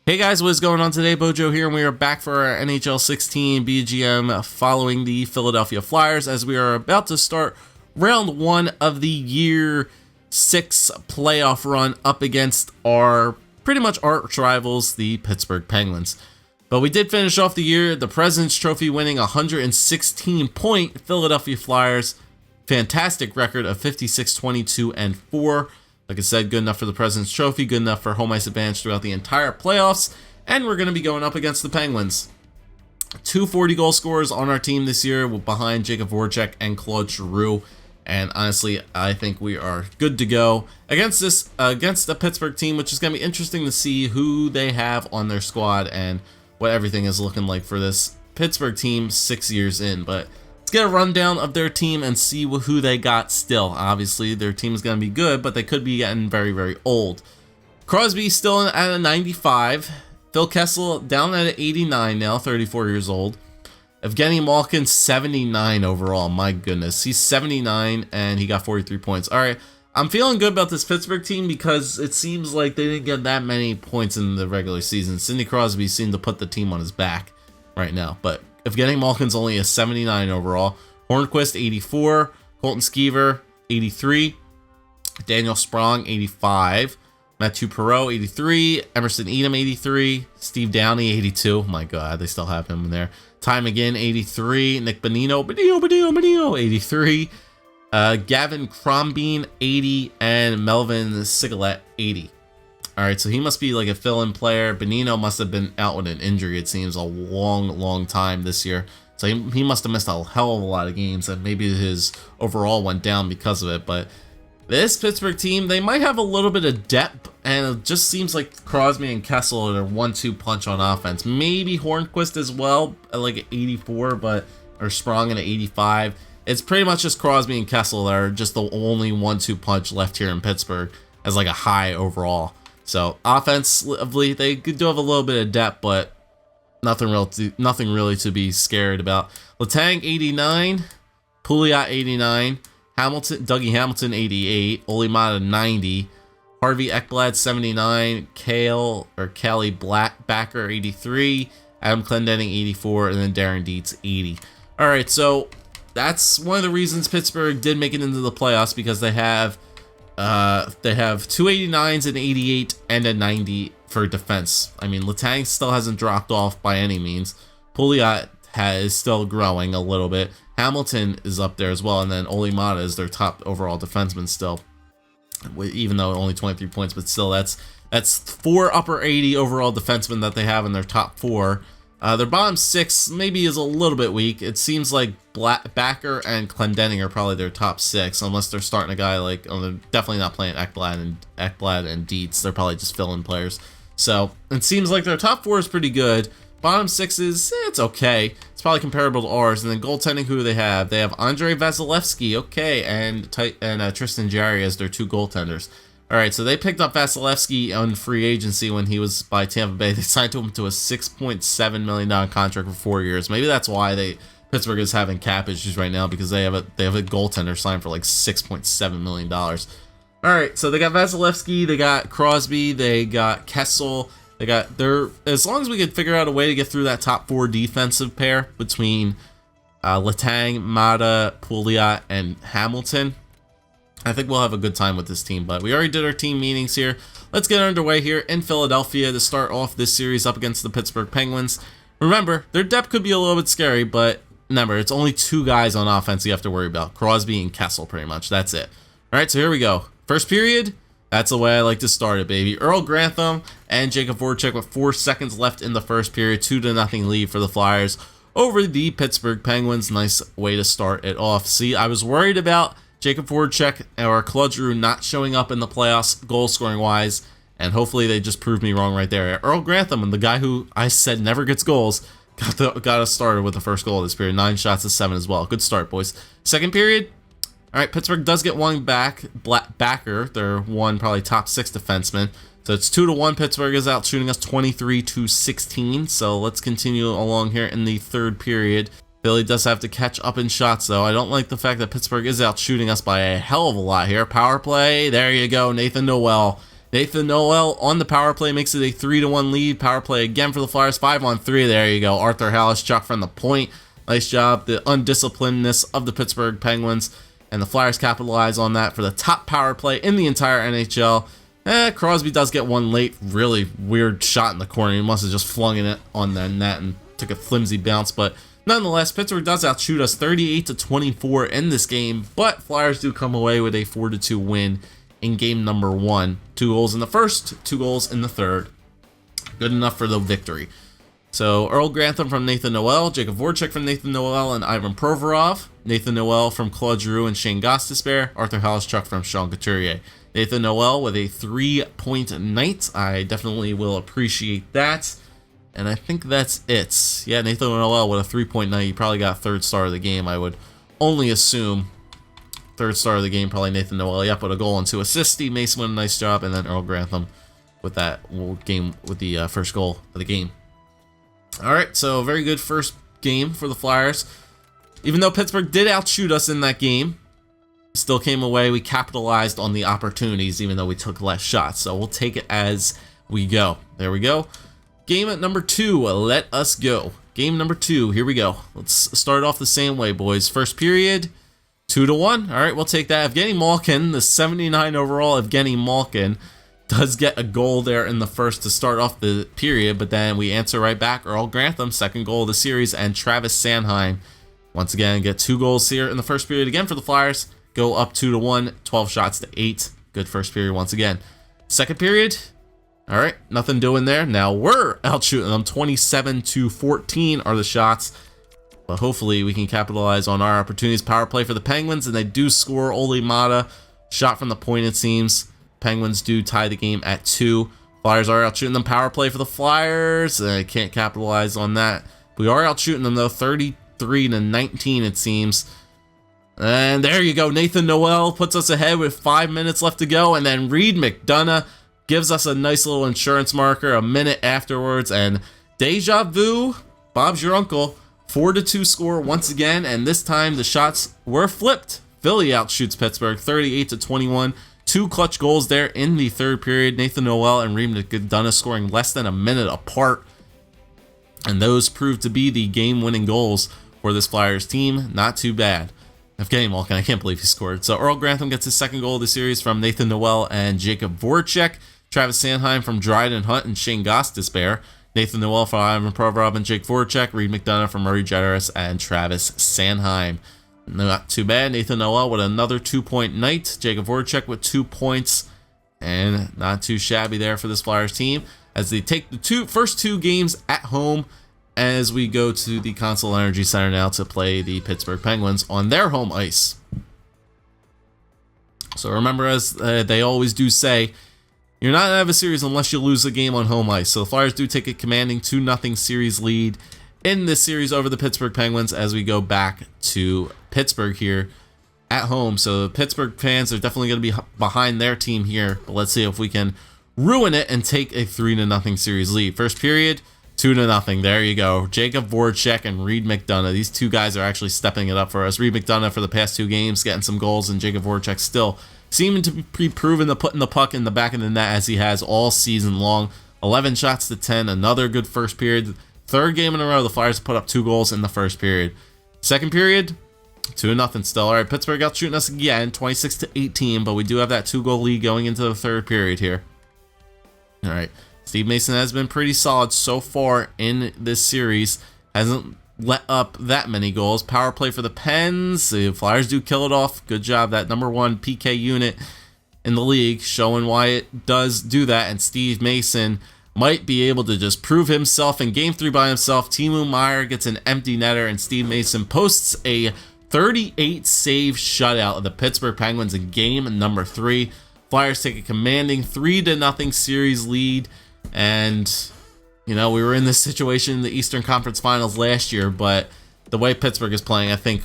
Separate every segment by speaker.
Speaker 1: Hey guys, what is going on today? Bojo here, and we are back for our NHL 16 BGM following the Philadelphia Flyers as we are about to start round one of the year 6 playoff run up against our pretty much arch rivals, the Pittsburgh Penguins. But we did finish off the year, the President's Trophy winning 116-point Philadelphia Flyers. Fantastic record of 56-22-4. Like I said, good enough for the President's Trophy, good enough for home ice advantage throughout the entire playoffs, and we're going to be going up against the Penguins. 2 40-goal scorers on our team this year behind Jacob Voracek and Claude Giroux, and honestly, I think we are good to go against the Pittsburgh team, which is going to be interesting to see who they have on their squad and what everything is looking like for this Pittsburgh team 6 years in, but let's get a rundown of their team and see who they got still. Obviously, their team is going to be good, but they could be getting very, very old. Crosby still at a 95. Phil Kessel down at an 89 now, 34 years old. Evgeny Malkin, 79 overall. My goodness. He's 79, and he got 43 points. All right, I'm feeling good about this Pittsburgh team because it seems like they didn't get that many points in the regular season. Sidney Crosby seemed to put the team on his back right now, but Evgeny Malkin's only a 79 overall. Hornquist, 84. Colton Skeever, 83. Daniel Sprong, 85. Mathieu Perreault, 83. Emerson Edom, 83. Steve Downey, 82. My God, they still have him in there. Ty McGinn, 83. Nick Bonino, 83. Gavin Crombeen, 80. And Melvin Sigalet, 80. All right, so he must be like a fill-in player. Bonino must have been out with an injury, it seems, a long time this year. So he must have missed a hell of a lot of games, and maybe his overall went down because of it. But this Pittsburgh team, they might have a little bit of depth, and it just seems like Crosby and Kessel are their 1-2 punch on offense. Maybe Hornquist as well, at like an 84, or Sprong at an 85. It's pretty much just Crosby and Kessel that are just the only 1-2 punch left here in Pittsburgh as like a high overall. So offensively, they do have a little bit of depth, but nothing really to be scared about. Letang, 89, Pouliot, 89, Dougie Hamilton, 88, Oli Mata, 90, Harvey Ekblad, 79, Kelly Backer, 83, Adam Clendenning, 84, and then Darren Dietz, 80. All right, so that's one of the reasons Pittsburgh did make it into the playoffs, because they have 2 89s, an 88, and a 90 for defense. I mean, Letang still hasn't dropped off by any means. Pouliot is still growing a little bit. Hamilton is up there as well, and then Oli Mata is their top overall defenseman still, even though only 23 points, but still that's 4 upper 80 overall defensemen that they have in their top 4. Their bottom 6 maybe is a little bit weak. It seems like Backer and Clendenning are probably their top 6, unless they're starting a guy like, they're definitely not playing Ekblad and Dietz. They're probably just fill-in players. So it seems like their top 4 is pretty good. Bottom 6 is, it's okay. It's probably comparable to ours. And then goaltending, who do they have? They have Andrei Vasilevsky, okay, and Tristan Jarry as their 2 goaltenders. All right, so they picked up Vasilevsky on free agency when he was by Tampa Bay. They signed him to a $6.7 million contract for 4 years. Maybe that's why Pittsburgh is having cap issues right now, because they have a goaltender signed for like $6.7 million. All right, so they got Vasilevsky, they got Crosby, they got Kessel. They got as long as we could figure out a way to get through that top 4 defensive pair between Letang, Mata, Pouliot, and Hamilton, I think we'll have a good time with this team. But we already did our team meetings here. Let's get underway here in Philadelphia to start off this series up against the Pittsburgh Penguins. Remember, their depth could be a little bit scary, but remember, it's only 2 guys on offense you have to worry about. Crosby and Kessel, pretty much. That's it. All right, so here we go. First period, that's the way I like to start it, baby. Earl Grantham and Jacob Voracek with 4 seconds left in the first period. 2-0 lead for the Flyers over the Pittsburgh Penguins. Nice way to start it off. See, I was worried about Jacob Voracek or Claude Giroux not showing up in the playoffs goal scoring wise, and hopefully they just proved me wrong right there. Earl Grantham, and the guy who I said never gets goals, got us started with the first goal of this period. 9 shots to 7 as well. Good start, boys. Second period, all right, Pittsburgh does get one back. Backer, their one probably top 6 defenseman. So it's 2-1. Pittsburgh is out shooting us 23-16. So let's continue along here in the third period. Philly does have to catch up in shots, though. I don't like the fact that Pittsburgh is out shooting us by a hell of a lot here. Power play, there you go. Nathan Noel Nathan Noel on the power play makes it a 3-1 lead. Power play again for the Flyers, 5-on-3. There you go. Arthur Halishchuk from the point. Nice job. The undisciplinedness of the Pittsburgh Penguins, and the Flyers capitalize on that for the top power play in the entire NHL. Crosby does get one late, really weird shot in the corner. He must have just flung it on the net and took a flimsy bounce, but nonetheless, Pittsburgh does outshoot us 38-24 in this game, but Flyers do come away with a 4-2 win in game number 1. 2 goals in the first, 2 goals in the third. Good enough for the victory. So Earl Grantham from Nathan Noel, Jacob Voracek from Nathan Noel and Ivan Provorov, Nathan Noel from Claude Giroux and Shane Gostisbehere, Arthur Halishchuk from Sean Couturier. Nathan Noel with a 3-point night. I definitely will appreciate that. And I think that's it. Yeah, Nathan Noel with a 3-point night. He probably got third star of the game, I would only assume. Third star of the game, probably Nathan Noel. Yep, with a goal and 2 assists. Steve Mason with a nice job. And then Earl Grantham with that game, with the first goal of the game. All right, so very good first game for the Flyers. Even though Pittsburgh did outshoot us in that game, still came away. We capitalized on the opportunities, even though we took less shots. So we'll take it as we go. There we go. Game at number 2. Let us go. Game number 2. Here we go. Let's start off the same way, boys. First period, 2-1. All right, we'll take that. Evgeny Malkin, the 79 overall Evgeny Malkin, does get a goal there in the first to start off the period, but then we answer right back. Earl Grantham, second goal of the series, and Travis Sanheim once again get 2 goals here in the first period again for the Flyers. Go up 2-1, 12 shots to 8. Good first period once again. Second period, all right, nothing doing there. Now we're out shooting them. 27-14 are the shots, but hopefully we can capitalize on our opportunities. Power play for the Penguins, and they do score. Ole Mata, shot from the point, it seems. Penguins do tie the game at 2. Flyers are out shooting them. Power play for the Flyers. Can't capitalize on that. We are out shooting them though, 33-19 it seems. And there you go. Nathan Noel puts us ahead with 5 minutes left to go, and then Reed McDonough gives us a nice little insurance marker a minute afterwards, and deja vu. Bob's your uncle. 4-2 score once again, and this time the shots were flipped. Philly outshoots Pittsburgh 38-21. 2 clutch goals there in the third period. Nathan Noel and Reed McDonough scoring less than a minute apart. And those proved to be the game-winning goals for this Flyers team. Not too bad. Evgeny Malkin, I can't believe he scored. So Earl Grantham gets his second goal of the series from Nathan Noel and Jacob Voracek. Travis Sanheim from Dryden Hunt and Shane Gostisbehere. Nathan Noel from Ivan Provorov and Jake Voracek. Reed McDonough from Murray Jeteris and Travis Sanheim. Not too bad. Nathan Noel with another 2-point night. Jacob Voracek with 2 points. And not too shabby there for this Flyers team as they take the first two games at home as we go to the Consol Energy Center now to play the Pittsburgh Penguins on their home ice. So remember, as they always do say, you're not going to have a series unless you lose a game on home ice. So the Flyers do take a commanding 2-0 series lead in this series over the Pittsburgh Penguins as we go back to Pittsburgh here at home. So the Pittsburgh fans are definitely going to be behind their team here. But let's see if we can ruin it and take a 3-0 series lead. First period, 2-0. There you go. Jacob Voracek and Reed McDonough. These two guys are actually stepping it up for us. Reed McDonough for the past 2 games getting some goals, and Jacob Voracek still seeming to be proven to putting the puck in the back of the net as he has all season long. 11 shots to 10. Another good first period. Third game in a row, the Flyers put up 2 goals in the first period. Second period, 2-0 still. All right, Pittsburgh out shooting us again, 26-18, but we do have that 2-goal lead going into the third period here. All right, Steve Mason has been pretty solid so far in this series. Hasn't let up that many goals. Power play for the Pens. The Flyers do kill it off. Good job. That #1 PK unit in the league showing why it does do that. And Steve Mason might be able to just prove himself in Game 3 by himself. Timo Meier gets an empty netter, and Steve Mason posts a 38-save shutout of the Pittsburgh Penguins in Game 3. Flyers take a commanding 3-0 series lead. And, you know, we were in this situation in the Eastern Conference Finals last year, but the way Pittsburgh is playing, I think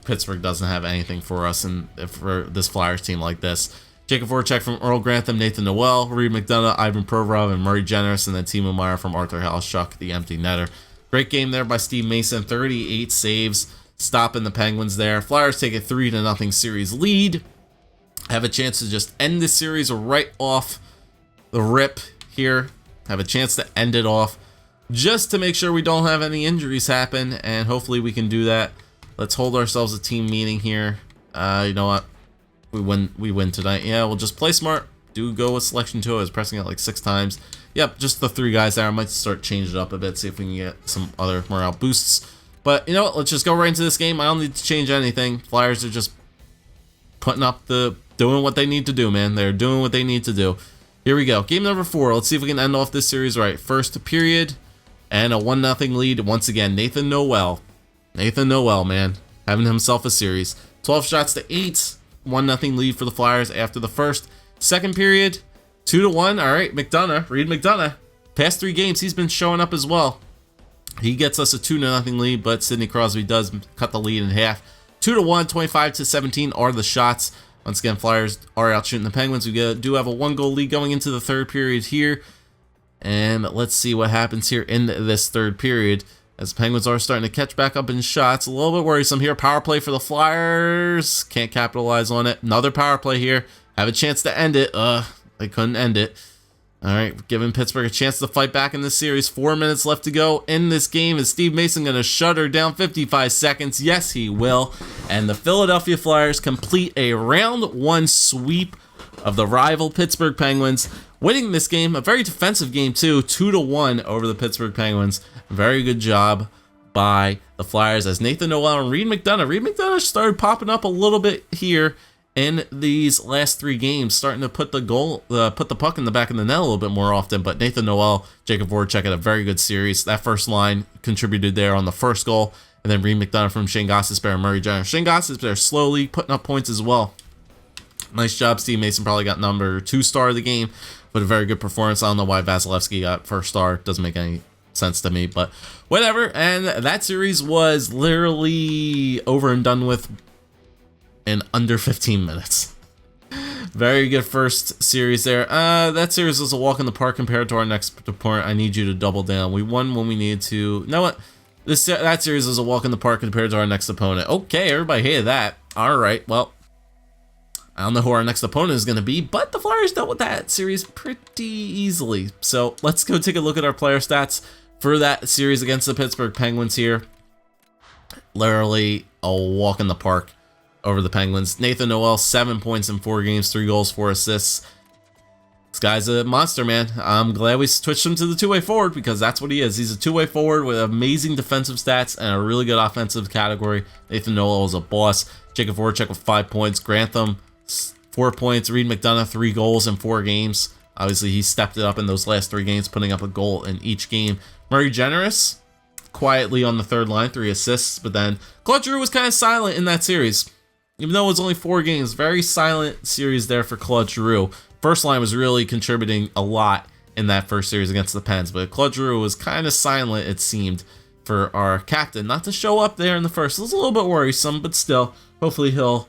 Speaker 1: Pittsburgh doesn't have anything for us and for this Flyers team like this. Jacob Voracek from Earl Grantham, Nathan Noel, Reed McDonough, Ivan Provorov, and Murray Jeteris, and then Timo Meier from Arthur Halishchuk, the empty netter. Great game there by Steve Mason, 38 saves, stopping the Penguins there. Flyers take a 3-0 series lead. have a chance to just end this series right off the rip here. Have a chance to end it off just to make sure we don't have any injuries happen, and hopefully we can do that. Let's hold ourselves a team meeting here. You know what? We win tonight. Yeah, we'll just play smart. Do go with selection 2. I was pressing it like 6 times. Yep, just the 3 guys there. I might start changing it up a bit, see if we can get some other morale boosts. But you know what? Let's just go right into this game. I don't need to change anything. Flyers are just doing what they need to do, man. They're doing what they need to do. Here we go. Game number 4. Let's see if we can end off this series right. First period and a 1-0 lead. Once again, Nathan Noel. Nathan Noel, man, having himself a series. 12 shots to 8. 1-0 lead for the Flyers after the first. Second period, 2-1. All right, McDonough, Reed McDonough. Past 3 games, he's been showing up as well. He gets us a 2-0 lead, but Sidney Crosby does cut the lead in half. 2-1, 25-17 are the shots. Once again, Flyers are out shooting the Penguins. We do have a 1-goal lead going into the third period here. And let's see what happens here in this third period, as the Penguins are starting to catch back up in shots. A little bit worrisome here. Power play for the Flyers. Can't capitalize on it. Another power play here. Have a chance to end it. They couldn't end it. All right, giving Pittsburgh a chance to fight back in this series. 4 minutes left to go in this game. Is Steve Mason going to shut her down 55 seconds? Yes, he will. And the Philadelphia Flyers complete a round 1 sweep of the rival Pittsburgh Penguins, winning this game. A very defensive game, too. 2-1 over the Pittsburgh Penguins. Very good job by the Flyers, as Nathan Noel and Reed McDonough. Reed McDonough started popping up a little bit here in these last 3 games, starting to put the puck in the back of the net a little bit more often. But Nathan Noel, Jacob Voracek had a very good series. That first line contributed there on the first goal, and then Reed McDonough from Shane Gostisbehere and Murray Jenner. Shane Gostisbehere slowly putting up points as well. Nice job. Steve Mason probably got number 2 star of the game, but a very good performance. I don't know why Vasilevsky got first star. Doesn't make any sense to me, but whatever. And that series was literally over and done with in under 15 minutes. Very good first series there. That series was a walk in the park compared to our next opponent. I need you to double down. We won when we needed to. You know what? That series was a walk in the park compared to our next opponent. Okay, everybody hated that. All right, well, I don't know who our next opponent is going to be, but the Flyers dealt with that series pretty easily. So let's go take a look at our player stats for that series against the Pittsburgh Penguins here. Literally a walk in the park over the Penguins. Nathan Noel, 7 points in 4 games, 3 goals, 4 assists. This guy's a monster, man. I'm glad we switched him to the 2-way forward, because that's what he is. He's a 2-way forward with amazing defensive stats and a really good offensive category. Nathan Noel is a boss. Jacob Voracek with 5 points. Grantham, 4 points. Reed McDonough, 3 goals in 4 games. Obviously, he stepped it up in those last 3 games, putting up a goal in each game. Murray Generous, quietly on the third line, 3 assists. But then Claude Giroux was kind of silent in that series. Even though it was only 4 games, very silent series there for Claude Giroux. First line was really contributing a lot in that first series against the Pens, but Claude Giroux was kind of silent, it seemed, for our captain not to show up there in the first. It was a little bit worrisome, but still, hopefully he'll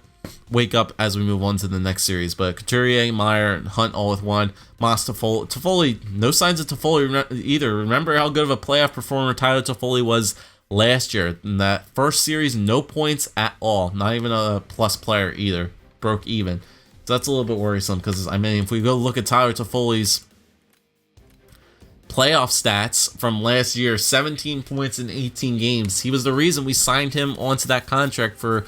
Speaker 1: wake up as we move on to the next series. But Couturier, Meyer, and Hunt all with 1. Moss, Toffoli, no signs of Toffoli either. Remember how good of a playoff performer Tyler Toffoli was last year. In that first series, no points at all. Not even a plus player either. Broke even. So that's a little bit worrisome, because, I mean, if we go look at Tyler Toffoli's playoff stats from last year, 17 points in 18 games. He was the reason we signed him onto that contract for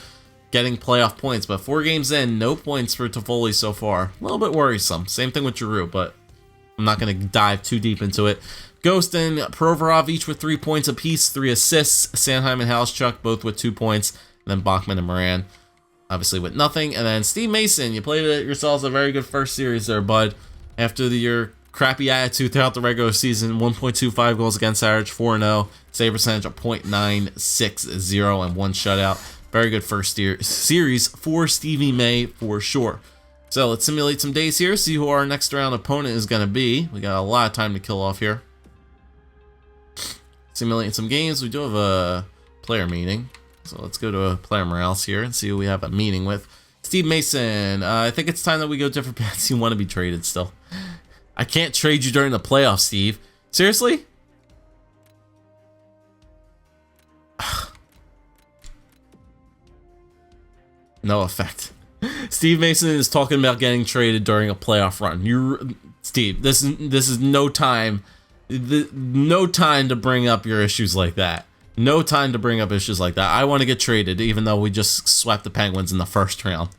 Speaker 1: getting playoff points. But 4 games in, no points for Toffoli so far. A little bit worrisome. Same thing with Giroux, but I'm not going to dive too deep into it. Ghost and Provorov each with 3 points apiece, 3 assists. Sanheim and Halschuk both with 2 points. And then Bachman and Moran obviously with nothing. And then Steve Mason, you played it yourselves a very good first series there, bud. After your crappy attitude throughout the regular season, 1.25 goals against average, 4-0, save percentage of .960, and 1 shutout. Very good first series for Stevie May for sure. So let's simulate some days here, see who our next round opponent is going to be. We got a lot of time to kill off here. Simulating some games. We do have a player meeting. So let's go to a player morales here and see who we have a meeting with. Steve Mason, I think it's time that we go different paths. You want to be traded still. I can't trade you during the playoffs, Steve. Seriously? No effect. Steve Mason is talking about getting traded during a playoff run. Steve, this is no time, no time to bring up your issues like that. No time to bring up issues like that. I want to get traded, even though we just swept the Penguins in the first round.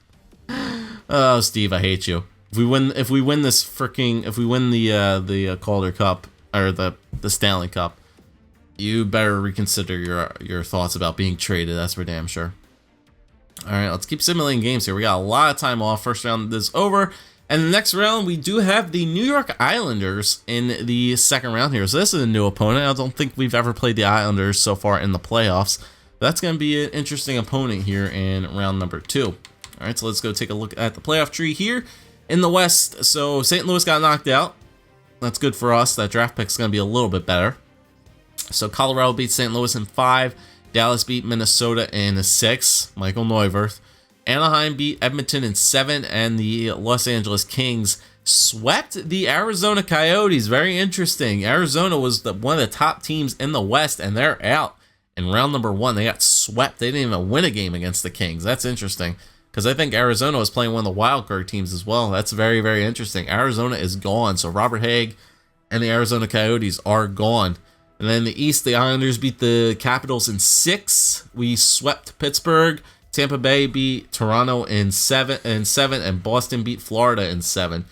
Speaker 1: Oh, Steve, I hate you. If we win the Calder Cup or the Stanley Cup, you better reconsider your thoughts about being traded. That's for damn sure. All right, let's keep simulating games here. We got a lot of time off. First round is over. And the next round, we do have the New York Islanders in the second round here. So this is a new opponent. I don't think we've ever played the Islanders so far in the playoffs. But that's going to be an interesting opponent here in round number 2. All right, so let's go take a look at the playoff tree here in the West. So St. Louis got knocked out. That's good for us. That draft pick's going to be a little bit better. So Colorado beat St. Louis in 5. Dallas beat Minnesota in 6. Michael Neuwirth. Anaheim beat Edmonton in 7. And the Los Angeles Kings swept the Arizona Coyotes. Very interesting. Arizona was one of the top teams in the West, and they're out in round number 1. They got swept. They didn't even win a game against the Kings. That's interesting, because I think Arizona was playing one of the wild card teams as well. That's very, very interesting. Arizona is gone. So Robert Haig and the Arizona Coyotes are gone. And then in the East, the Islanders beat the Capitals in 6. We swept Pittsburgh. Tampa Bay beat Toronto in 7, and Boston beat Florida in 7.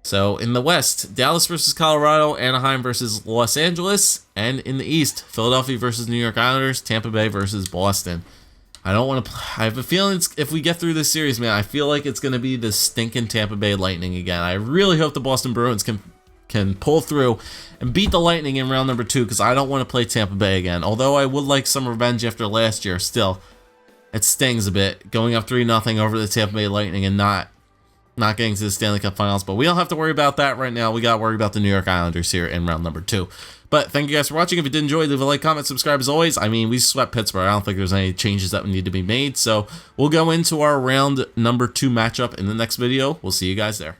Speaker 1: So in the West, Dallas versus Colorado, Anaheim versus Los Angeles, and in the East, Philadelphia versus New York Islanders, Tampa Bay versus Boston. I don't want to. I have a feeling if we get through this series, man, I feel like it's going to be the stinking Tampa Bay Lightning again. I really hope the Boston Bruins can pull through and beat the Lightning in round number 2, because I don't want to play Tampa Bay again. Although I would like some revenge after last year, still, it stings a bit going up 3-0 over the Tampa Bay Lightning and not getting to the Stanley Cup Finals. But we don't have to worry about that right now. We got to worry about the New York Islanders here in round number 2. But thank you guys for watching. If you did enjoy, leave a like, comment, subscribe as always. I mean, we swept Pittsburgh. I don't think there's any changes that need to be made. So we'll go into our round number 2 matchup in the next video. We'll see you guys there.